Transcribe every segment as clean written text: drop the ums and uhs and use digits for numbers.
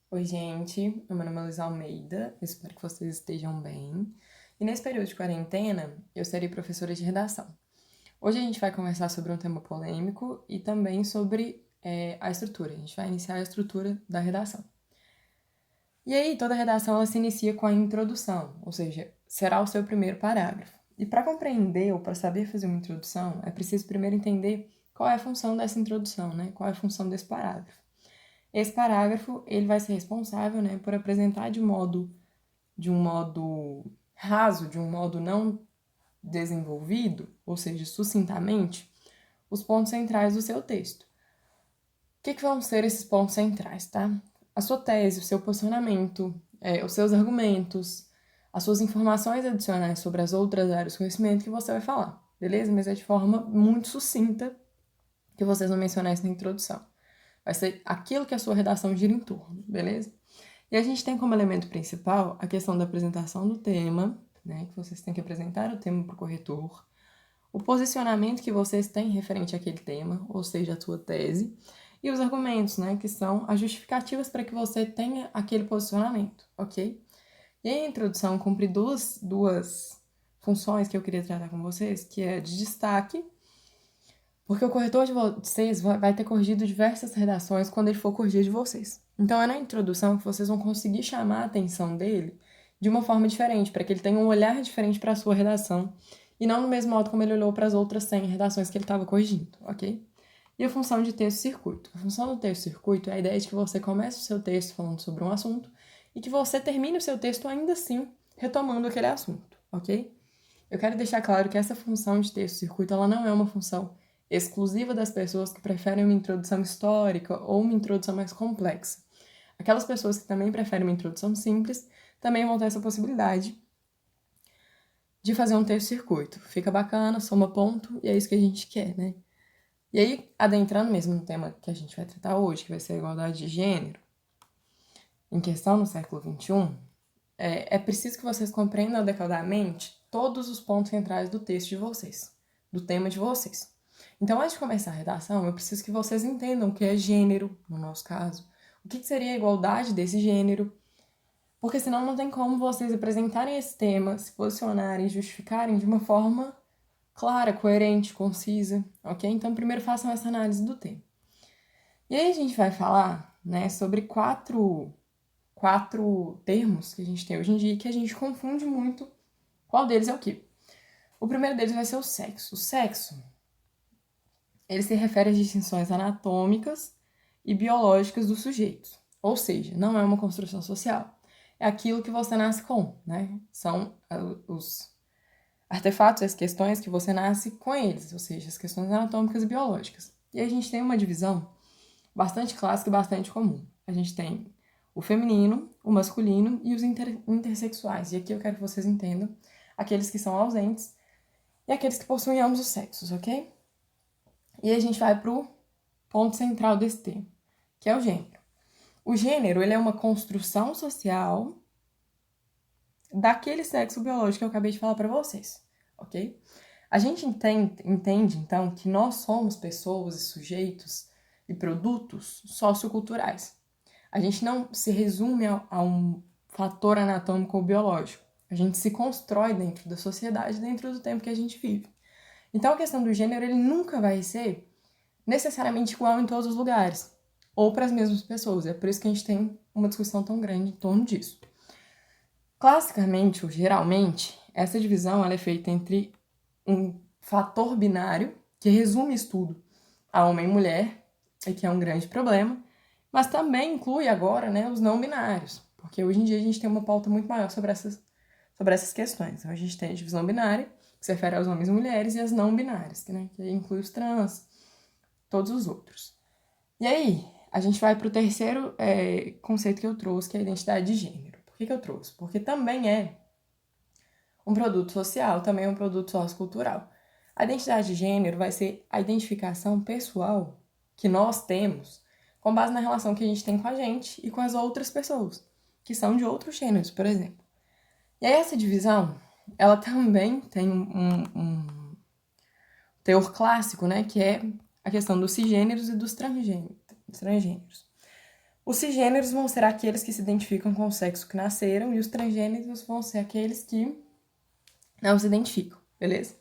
Oi, gente. Meu nome é Luísa Almeida. Eu espero que vocês estejam bem. E nesse período de quarentena, eu serei professora de redação. Hoje a gente vai conversar sobre um tema polêmico e também sobre a estrutura. A gente vai iniciar a estrutura da redação. E aí, toda redação ela se inicia com a introdução, ou seja, será o seu primeiro parágrafo. E para compreender ou para saber fazer uma introdução, é preciso primeiro entender qual é a função dessa introdução, né? Qual é a função desse parágrafo. Esse parágrafo ele vai ser responsável, né, por apresentar de um modo raso, de um modo não desenvolvido, ou seja, sucintamente, os pontos centrais do seu texto. O que vão ser esses pontos centrais, tá? A sua tese, o seu posicionamento, os seus argumentos, as suas informações adicionais sobre as outras áreas do conhecimento que você vai falar, beleza? Mas é de forma muito sucinta que vocês vão mencionar isso na introdução. Vai ser aquilo que a sua redação gira em torno, beleza? E a gente tem como elemento principal a questão da apresentação do tema, né? Que vocês têm que apresentar o tema para o corretor, o posicionamento que vocês têm referente àquele tema, ou seja, a sua tese, e os argumentos, né? Que são as justificativas para que você tenha aquele posicionamento, ok? E aí a introdução cumpre duas funções que eu queria tratar com vocês, que é de destaque, porque o corretor de vocês vai ter corrigido diversas redações quando ele for corrigir de vocês. Então é na introdução que vocês vão conseguir chamar a atenção dele de uma forma diferente, para que ele tenha um olhar diferente para a sua redação e não no mesmo modo como ele olhou para as outras 100 redações que ele estava corrigindo, ok? E a função de texto-circuito. A função do texto-circuito é a ideia de que você comece o seu texto falando sobre um assunto e que você termine o seu texto ainda assim retomando aquele assunto, ok? Eu quero deixar claro que essa função de texto-circuito ela não é uma função exclusiva das pessoas que preferem uma introdução histórica ou uma introdução mais complexa. Aquelas pessoas que também preferem uma introdução simples também vão ter essa possibilidade de fazer um texto-circuito. Fica bacana, soma ponto e é isso que a gente quer, né? E aí, adentrando mesmo no tema que a gente vai tratar hoje, que vai ser a igualdade de gênero, em questão no século XXI, é preciso que vocês compreendam adequadamente todos os pontos centrais do texto de vocês, do tema de vocês. Então, antes de começar a redação, eu preciso que vocês entendam o que é gênero, no nosso caso, o que seria a igualdade desse gênero, porque senão não tem como vocês apresentarem esse tema, se posicionarem, justificarem de uma forma clara, coerente, concisa, ok? Então, primeiro façam essa análise do tema. E aí a gente vai falar, né, sobre quatro termos que a gente tem hoje em dia e que a gente confunde muito qual deles é o quê. O primeiro deles vai ser o sexo. O sexo, ele se refere às distinções anatômicas e biológicas dos sujeitos. Ou seja, não é uma construção social. É aquilo que você nasce com, né? São os artefatos, as questões que você nasce com eles, ou seja, as questões anatômicas e biológicas. E a gente tem uma divisão bastante clássica e bastante comum. A gente tem o feminino, o masculino e os intersexuais. E aqui eu quero que vocês entendam aqueles que são ausentes e aqueles que possuem ambos os sexos, ok? E a gente vai para o ponto central desse tema, que é o gênero. O gênero, ele é uma construção social daquele sexo biológico que eu acabei de falar para vocês, ok? A gente entende, então, que nós somos pessoas e sujeitos e produtos socioculturais. A gente não se resume a um fator anatômico ou biológico. A gente se constrói dentro da sociedade, dentro do tempo que a gente vive. Então, a questão do gênero, ele nunca vai ser necessariamente igual em todos os lugares, ou para as mesmas pessoas. É por isso que a gente tem uma discussão tão grande em torno disso. Classicamente, ou geralmente, essa divisão ela é feita entre um fator binário, que resume isso tudo a homem e mulher, e que é um grande problema, mas também inclui agora, né, os não binários, porque hoje em dia a gente tem uma pauta muito maior sobre essas questões. Então, a gente tem a divisão binária, que se refere aos homens e mulheres, e as não binárias, né, que inclui os trans, todos os outros. E aí, a gente vai para o terceiro conceito que eu trouxe, que é a identidade de gênero. Por que eu trouxe? Porque também é um produto social, também é um produto sociocultural. A identidade de gênero vai ser a identificação pessoal que nós temos com base na relação que a gente tem com a gente e com as outras pessoas, que são de outros gêneros, por exemplo. E aí essa divisão, ela também tem um teor clássico, né, que é a questão dos cisgêneros e dos transgêneros. Os cisgêneros vão ser aqueles que se identificam com o sexo que nasceram e os transgêneros vão ser aqueles que não se identificam, beleza?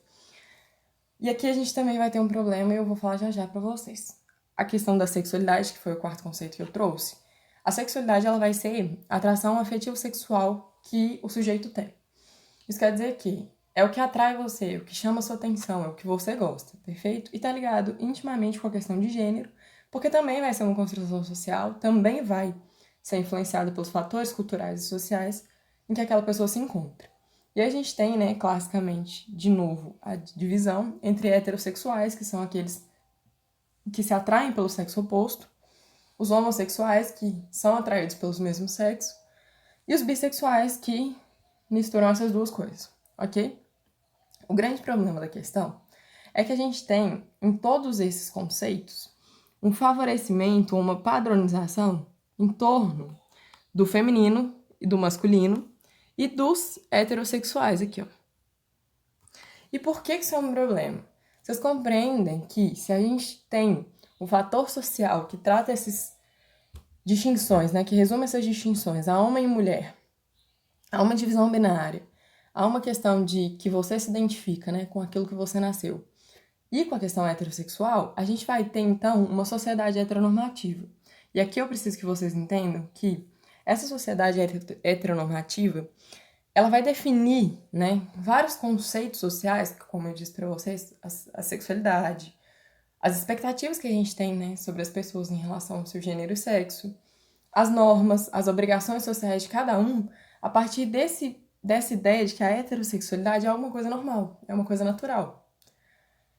E aqui a gente também vai ter um problema e eu vou falar já já pra vocês. A questão da sexualidade, que foi o quarto conceito que eu trouxe. A sexualidade, ela vai ser a atração afetivo-sexual que o sujeito tem. Isso quer dizer que é o que atrai você, o que chama a sua atenção, é o que você gosta, perfeito? E tá ligado intimamente com a questão de gênero, porque também vai ser uma construção social, também vai ser influenciada pelos fatores culturais e sociais em que aquela pessoa se encontra. E a gente tem, né, classicamente, de novo, a divisão entre heterossexuais, que são aqueles que se atraem pelo sexo oposto, os homossexuais, que são atraídos pelos mesmos sexos, e os bissexuais, que misturam essas duas coisas, ok? O grande problema da questão é que a gente tem, em todos esses conceitos, um favorecimento, uma padronização em torno do feminino e do masculino e dos heterossexuais aqui, ó. E por que isso é um problema? Vocês compreendem que se a gente tem um fator social que trata essas distinções, né, que resume essas distinções a homem e mulher, a uma divisão binária, a uma questão de que você se identifica, né, com aquilo que você nasceu, e com a questão heterossexual, a gente vai ter, então, uma sociedade heteronormativa. E aqui eu preciso que vocês entendam que essa sociedade heteronormativa, ela vai definir, né, vários conceitos sociais, como eu disse para vocês, a sexualidade, as expectativas que a gente tem, né, sobre as pessoas em relação ao seu gênero e sexo, as normas, as obrigações sociais de cada um, a partir dessa ideia de que a heterossexualidade é alguma coisa normal, é uma coisa natural.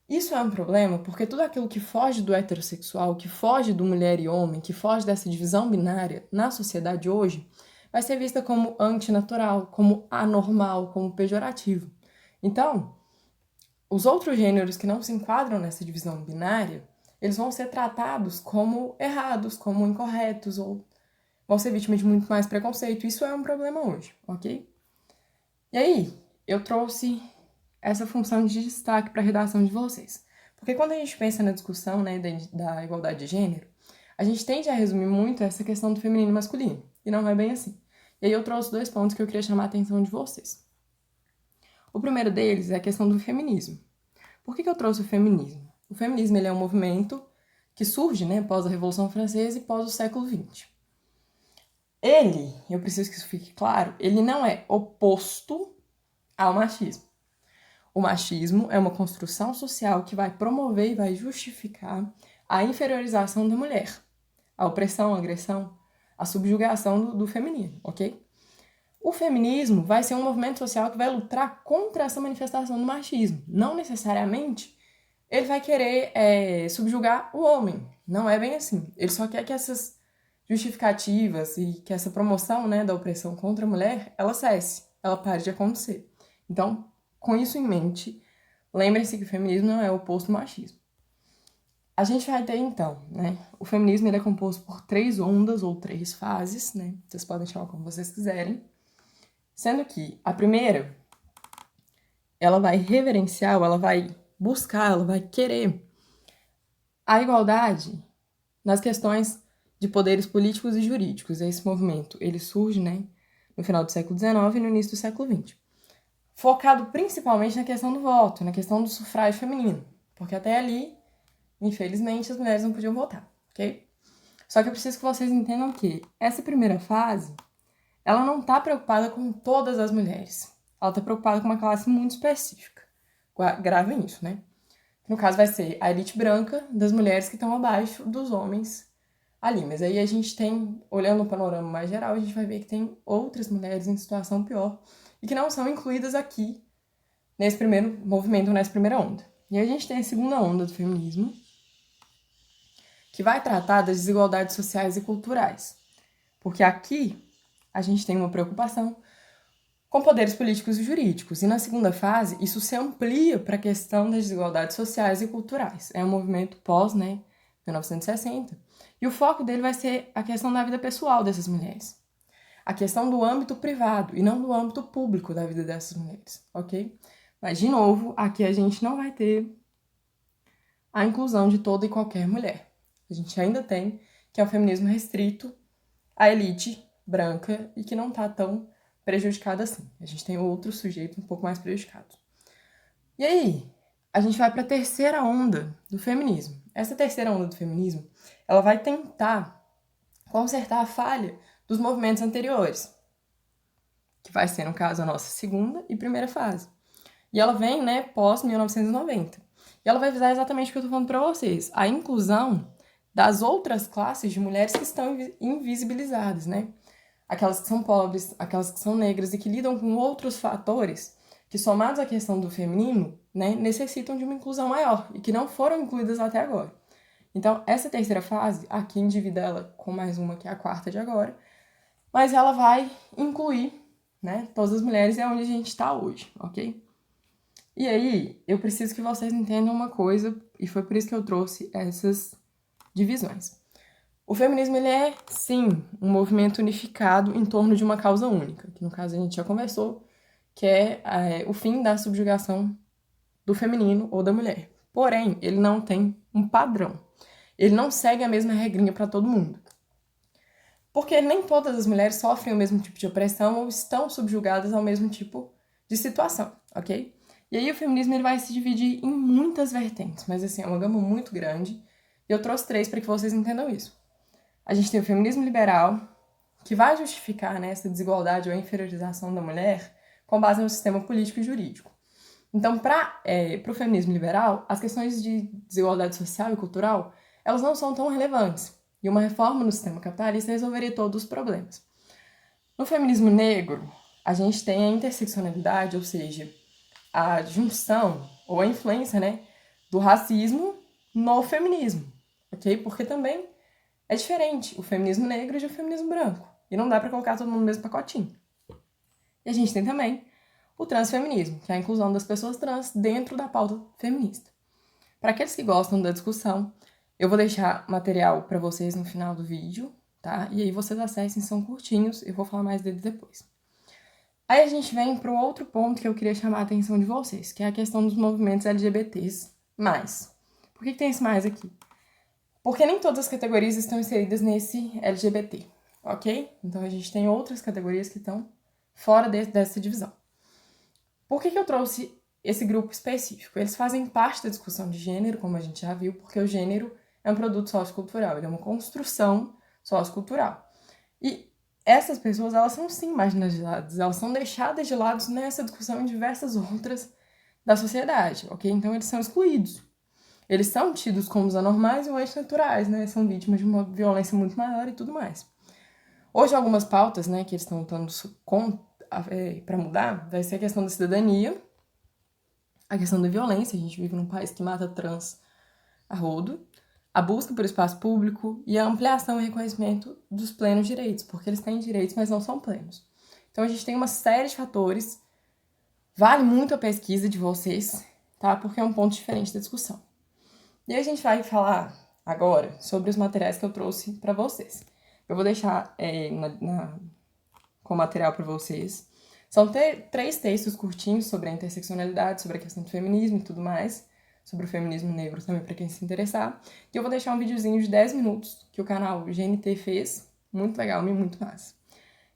Isso é um problema porque tudo aquilo que foge do heterossexual, que foge do mulher e homem, que foge dessa divisão binária na sociedade hoje, vai ser vista como antinatural, como anormal, como pejorativo. Então, os outros gêneros que não se enquadram nessa divisão binária, eles vão ser tratados como errados, como incorretos, ou vão ser vítimas de muito mais preconceito. Isso é um problema hoje, ok? E aí, eu trouxe essa função de destaque para a redação de vocês. Porque quando a gente pensa na discussão, né, da igualdade de gênero, a gente tende a resumir muito essa questão do feminino e masculino, e não é bem assim. E aí eu trouxe 2 pontos que eu queria chamar a atenção de vocês. O primeiro deles é a questão do feminismo. Por que eu trouxe o feminismo? O feminismo ele é um movimento que surge, né, pós a Revolução Francesa e pós o século XX. Ele, eu preciso que isso fique claro, ele não é oposto ao machismo. O machismo é uma construção social que vai promover e vai justificar a inferiorização da mulher, a opressão, a agressão, a subjugação do feminino, ok? O feminismo vai ser um movimento social que vai lutar contra essa manifestação do machismo. Não necessariamente ele vai querer subjugar o homem. Não é bem assim. Ele só quer que essas justificativas e que essa promoção, né, da opressão contra a mulher, ela cesse, ela pare de acontecer. Então, com isso em mente, lembrem-se que o feminismo não é o oposto ao machismo. A gente vai ter, então, né, o feminismo ele é composto por 3 ondas ou 3 fases, né, vocês podem chamar como vocês quiserem, sendo que a primeira, ela vai reverenciar, ela vai buscar, ela vai querer a igualdade nas questões de poderes políticos e jurídicos. Esse movimento, ele surge, né, no final do século XIX e no início do século XX. Focado principalmente na questão do voto, na questão do sufrágio feminino. Porque até ali, infelizmente, as mulheres não podiam votar, ok? Só que eu preciso que vocês entendam que essa primeira fase, ela não está preocupada com todas as mulheres. Ela está preocupada com uma classe muito específica. Gravem isso, né? No caso, vai ser a elite branca das mulheres que estão abaixo dos homens ali. Mas aí a gente tem, olhando o panorama mais geral, a gente vai ver que tem outras mulheres em situação pior e que não são incluídas aqui nesse primeiro movimento, nessa primeira onda. E aí a gente tem a segunda onda do feminismo, que vai tratar das desigualdades sociais e culturais. Porque aqui a gente tem uma preocupação com poderes políticos e jurídicos. E na segunda fase, isso se amplia para a questão das desigualdades sociais e culturais. É um movimento pós, né, 1960. E o foco dele vai ser a questão da vida pessoal dessas mulheres. A questão do âmbito privado e não do âmbito público da vida dessas mulheres, ok? Mas, de novo, aqui a gente não vai ter a inclusão de toda e qualquer mulher. A gente ainda tem que é o feminismo restrito a elite branca e que não tá tão prejudicada assim. A gente tem outros sujeitos um pouco mais prejudicados. E aí, a gente vai para a terceira onda do feminismo. Essa terceira onda do feminismo, ela vai tentar consertar a falha dos movimentos anteriores, que vai ser, no caso, a nossa segunda e primeira fase. E ela vem, né, pós-1990. E ela vai visar exatamente o que eu tô falando para vocês, a inclusão das outras classes de mulheres que estão invisibilizadas, né? Aquelas que são pobres, aquelas que são negras e que lidam com outros fatores que, somados à questão do feminino, né, necessitam de uma inclusão maior e que não foram incluídas até agora. Então, essa terceira fase, aqui endivida ela com mais uma, que é a quarta de agora, mas ela vai incluir, né, todas as mulheres e é onde a gente está hoje, ok? E aí, eu preciso que vocês entendam uma coisa, e foi por isso que eu trouxe essas divisões. O feminismo, ele é, sim, um movimento unificado em torno de uma causa única, que no caso a gente já conversou, que é o fim da subjugação do feminino ou da mulher. Porém, ele não tem um padrão. Ele não segue a mesma regrinha para todo mundo. Porque nem todas as mulheres sofrem o mesmo tipo de opressão ou estão subjugadas ao mesmo tipo de situação, ok? E aí o feminismo ele vai se dividir em muitas vertentes, mas assim, é uma gama muito grande. E eu trouxe 3 para que vocês entendam isso. A gente tem o feminismo liberal, que vai justificar, né, essa desigualdade ou a inferiorização da mulher com base no sistema político e jurídico. Então, para o feminismo liberal, as questões de desigualdade social e cultural, elas não são tão relevantes. E uma reforma no sistema capitalista resolveria todos os problemas. No feminismo negro, a gente tem a interseccionalidade, ou seja, a junção ou a influência, né, do racismo no feminismo, ok? Porque também é diferente o feminismo negro e o feminismo branco. E não dá para colocar todo mundo no mesmo pacotinho. E a gente tem também o transfeminismo, que é a inclusão das pessoas trans dentro da pauta feminista. Para aqueles que gostam da discussão, eu vou deixar material para vocês no final do vídeo, tá? E aí vocês acessem, são curtinhos, eu vou falar mais deles depois. Aí a gente vem para o outro ponto que eu queria chamar a atenção de vocês, que é a questão dos movimentos LGBTs+. Por que tem esse mais aqui? Porque nem todas as categorias estão inseridas nesse LGBT, ok? Então a gente tem outras categorias que estão fora dessa divisão. Por que eu trouxe esse grupo específico? Eles fazem parte da discussão de gênero, como a gente já viu, porque o gênero é um produto sociocultural, ele é uma construção sociocultural. E essas pessoas, elas são sim marginalizadas, elas são deixadas de lado nessa discussão em diversas outras da sociedade, ok? Então eles são excluídos. Eles são tidos como os anormais e os antinaturais, né? São vítimas de uma violência muito maior e tudo mais. Hoje, algumas pautas, né, que eles estão lutando para mudar, vai ser a questão da cidadania, a questão da violência, a gente vive num país que mata trans a rodo, a busca por espaço público e a ampliação e reconhecimento dos plenos direitos, porque eles têm direitos, mas não são plenos. Então a gente tem uma série de fatores, vale muito a pesquisa de vocês, tá? Porque é um ponto diferente da discussão. E aí a gente vai falar agora sobre os materiais que eu trouxe para vocês. Eu vou deixar com material para vocês. São 3 textos curtinhos sobre a interseccionalidade, sobre a questão do feminismo e tudo mais, sobre o feminismo negro também, para quem se interessar. E eu vou deixar um videozinho de 10 minutos que o canal GNT fez, muito legal e muito massa.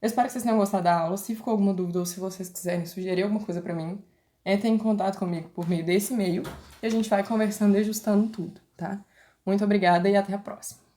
Eu espero que vocês tenham gostado da aula. Se ficou alguma dúvida ou se vocês quiserem sugerir alguma coisa para mim, entrem em contato comigo por meio desse e-mail e a gente vai conversando e ajustando tudo, tá? Muito obrigada e até a próxima.